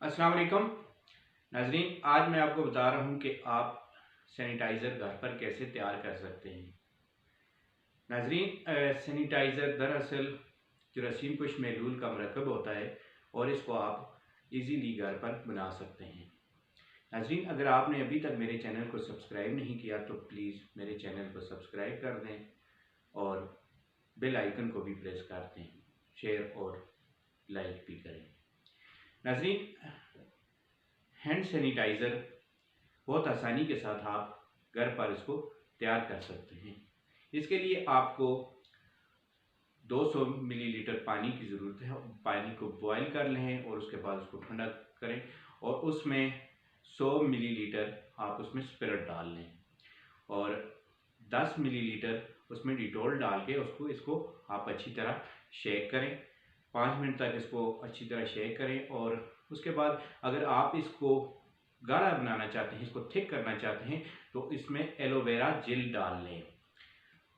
अस्सलाम वालेकुम नाजरीन, आज मैं आपको बता रहा हूँ कि आप सैनिटाइज़र घर पर कैसे तैयार कर सकते हैं। नाजरीन, सैनिटाइज़र दरअसल केरोसिन कुछ महलूल का मरकब होता है और इसको आप इजीली घर पर बना सकते हैं। नाजरीन, अगर आपने अभी तक मेरे चैनल को सब्सक्राइब नहीं किया तो प्लीज़ मेरे चैनल को सब्सक्राइब कर दें और बेल आइकन को भी प्रेस कर दें, शेयर और लाइक भी करें। नाजरीन, हैंड सैनिटाइज़र बहुत आसानी के साथ आप घर पर इसको तैयार कर सकते हैं। इसके लिए आपको 200 मिलीलीटर पानी की ज़रूरत है। पानी को बॉयल कर लें और उसके बाद उसको ठंडा करें और उसमें 100 मिलीलीटर आप उसमें स्पिरिट डाल लें और 10 मिलीलीटर उसमें डिटॉल डाल के इसको आप अच्छी तरह शेक करें। 5 मिनट तक इसको अच्छी तरह शेक करें और उसके बाद अगर आप इसको गाढ़ा बनाना चाहते हैं, इसको थिक करना चाहते हैं, तो इसमें एलोवेरा जेल डाल लें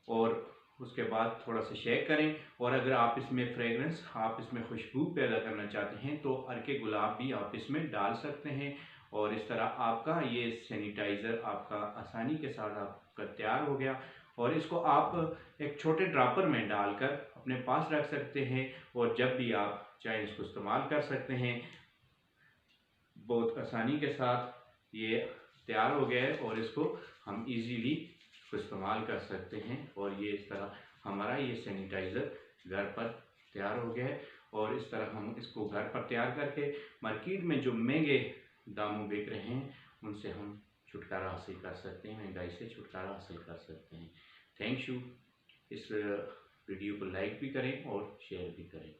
और उसके बाद थोड़ा सा शेक करें। और अगर आप इसमें फ्रेगरेंस, आप इसमें खुशबू पैदा करना चाहते हैं तो अर्के गुलाब भी आप इसमें डाल सकते हैं और इस तरह आपका ये सैनिटाइज़र आपका आसानी के साथ आपका तैयार हो गया। और इसको आप एक छोटे ड्रॉपर में डालकर अपने पास रख सकते हैं और जब भी आप चाहें इसको इस्तेमाल कर सकते हैं। बहुत आसानी के साथ ये तैयार हो गया है और इसको हम इजीली इस्तेमाल कर सकते हैं और ये इस तरह हमारा ये सैनिटाइज़र घर पर तैयार हो गया है। और इस तरह हम इसको घर पर तैयार करके मार्केट में जो महंगे दामों बिक रहे हैं उनसे हम छुटकारा हासिल कर सकते हैं, महंगाई से छुटकारा हासिल कर सकते हैं। Thank you. इस वीडियो को लाइक भी करें और शेयर भी करें।